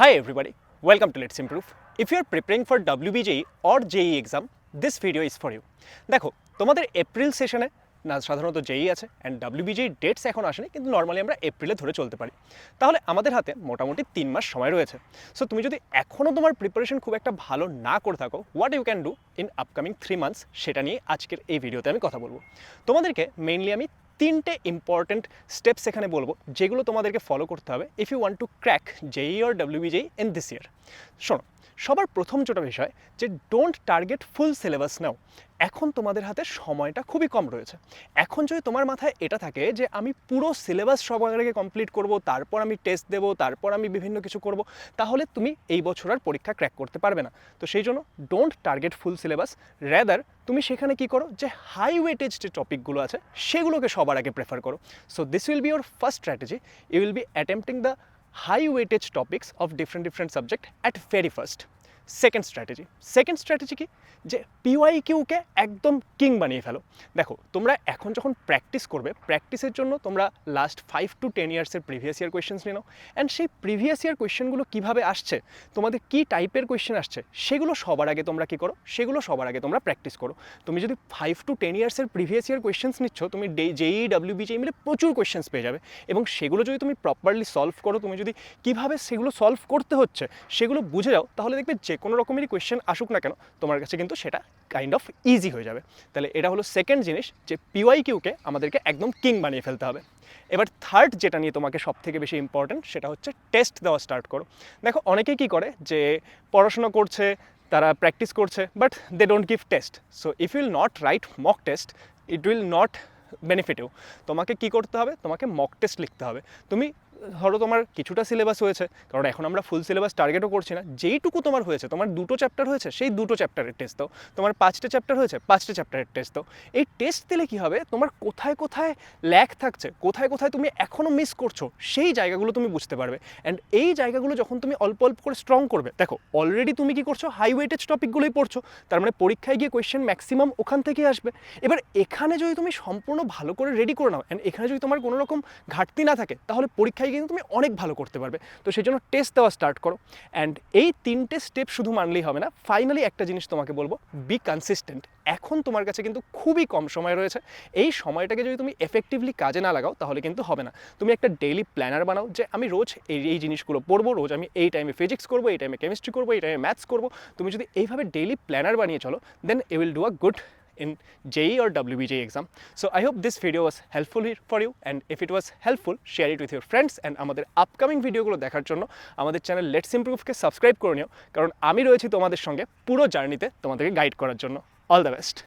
Hi everybody, welcome to Let's Improve. If you are preparing for WBJE or JEE exam, this video is for you. দেখো তোমাদের April সেশনে না সাধারণত জেই আছে and WBJE dates এখন আসেনি, কিন্তু নর্মালি আমরা এপ্রিলে ধরে চলতে পারি। তাহলে আমাদের হাতে মোটামুটি 3 মাস সময় রয়েছে। সো তুমি যদি এখনও তোমার প্রিপারেশন খুব একটা ভালো না করে থাকো, what you can do in upcoming 3 months সেটা নিয়ে আজকের এই ভিডিওতে আমি কথা বলবো। তোমাদেরকে মেইনলি আমি 3টে ইম্পর্টেন্ট স্টেপস এখানে বলবো যেগুলো তোমাদেরকে ফলো করতে হবে if you want to crack JEE or WBJE in this year. শোনো, সবার প্রথম যেটা বিষয় যে don't target full syllabus now. এখন তোমাদের হাতে সময়টা খুবই কম রয়েছে। এখন যদি তোমার মাথায় এটা থাকে যে আমি পুরো সিলেবাস সবার আগে কমপ্লিট করব, তারপর আমি টেস্ট দেবো, তারপর আমি বিভিন্ন কিছু করব, তাহলে তুমি এই বছর আর পরীক্ষা ক্র্যাক করতে পারবে না। তো সেই জন্য don't target full syllabus, rather তুমি সেখানে কি করো যে হাই ওয়েটেজ যে টপিকগুলো আছে সেগুলোকে সবার আগে প্রেফার করো। So this will be your first strategy. You will be attempting the high weightage topics of different subject at very first. Second strategy কি যে পিওয়াইকিউকে একদম কিং বানিয়ে ফেলো। দেখো তোমরা এখন যখন প্র্যাকটিস করবে, প্র্যাকটিসের জন্য তোমরা লাস্ট 5 to 10 ইয়ার্সের প্রিভিয়াস ইয়ার কোয়েশ্চেন্স নিয়ে নাও, অ্যান্ড সেই প্রিভিয়াস ইয়ার কোয়েশ্চেনগুলো কীভাবে আসছে, তোমাদের কী টাইপের কোয়েশ্চেন আসছে, সেগুলো সবার আগে তোমরা কী করো, সেগুলো সবার আগে তোমরা প্র্যাকটিস করো। তুমি যদি 5 to 10 ইয়ার্সের প্রিভিয়াস ইয়ার কোয়েশ্চেন্স নিচ্ছ, তুমি জেই WBJE মিলে প্রচুর কোয়েশ্চেন্স পেয়ে যাবে, এবং সেগুলো যদি তুমি প্রপারলি সলভ করো, তুমি যদি কীভাবে সেগুলো সলভ করতে হচ্ছে সেগুলো বুঝে যাও, তাহলে দেখবে যে কোনো রকমেরই কোয়েশ্চেন আসুক না কেন তোমার কাছে কিন্তু সেটা কাইন্ড অফ ইজি হয়ে যাবে। তাহলে এটা হলো সেকেন্ড জিনিস যে পিওয়াইকিউকে আমাদেরকে একদম কিং বানিয়ে ফেলতে হবে। এবার থার্ড যেটা নিয়ে তোমাকে সব থেকে বেশি ইম্পর্টেন্ট সেটা হচ্ছে টেস্ট দেওয়া স্টার্ট করো। দেখো অনেকেই কী করে যে পড়াশোনা করছে, তারা প্র্যাকটিস করছে, but they don't give test. So if you will not write mock test, it will not benefit you. তোমাকে কী করতে হবে, তোমাকে মক টেস্ট লিখতে হবে। তুমি ধরো তোমার কিছুটা সিলেবাস হয়েছে, কারণ এখন আমরা ফুল সিলেবাস টার্গেটও করছি না, যেইটুকু তোমার হয়েছে, তোমার 2টো চ্যাপ্টার হয়েছে, সেই 2টো চ্যাপ্টারের টেস্ট দাও। তোমার 5টে চ্যাপ্টার হয়েছে, 5টে চ্যাপ্টারের টেস্ট দাও। এই টেস্ট দিলে কী হবে, তোমার কোথায় কোথায় ল্যাক থাকছে, কোথায় কোথায় তুমি এখনও মিস করছো, সেই জায়গাগুলো তুমি বুঝতে পারবে। অ্যান্ড এই জায়গাগুলো যখন তুমি অল্প অল্প করে স্ট্রং করবে, দেখো অলরেডি তুমি কী করছো, হাই ওয়েটেজ টপিকগুলোই পড়ছো, তার মানে পরীক্ষায় গিয়ে কোয়েশ্চেন ম্যাক্সিমাম ওখান থেকেই আসবে। এবার এখানে যদি তুমি সম্পূর্ণ ভালো করে রেডি করে নাও, অ্যান্ড এখানে যদি তোমার কোনো রকম ঘাটতি না থাকে, তাহলে পরীক্ষায় গিয়ে তুমি অনেক ভালো করতে পারবে। তো সেই জন্য টেস্ট দেওয়া স্টার্ট করো। অ্যান্ড এই 3টে স্টেপ শুধু মানলেই হবে না, ফাইনালি একটা জিনিস তোমাকে বলবো, বি কনসিস্টেন্ট। এখন তোমার কাছে কিন্তু খুবই কম সময় রয়েছে, এই সময়টাকে যদি তুমি এফেক্টিভলি কাজে না লাগাও তাহলে কিন্তু হবে না। তুমি একটা ডেইলি প্ল্যানার বানাও যে আমি রোজ এই জিনিসগুলো পড়বো, রোজ আমি এই টাইমে ফিজিক্স করবো, এই টাইমে কেমিস্ট্রি করবো, এই টাইমে ম্যাথস করবো। তুমি যদি এইভাবে ডেইলি প্ল্যানার বানিয়ে চলো, then you will do a good in JEE or WBJE exam. So I hope this video was helpful for you, and if it was helpful, share it with your friends, and আমাদের upcoming ভিডিওগুলো দেখার জন্য আমাদের channel let's ইমপ্রুভকে subscribe করে নিও, কারণ আমি রয়েছি তোমাদের সঙ্গে পুরো জার্নিতে তোমাদেরকে গাইড করার জন্য। All the best.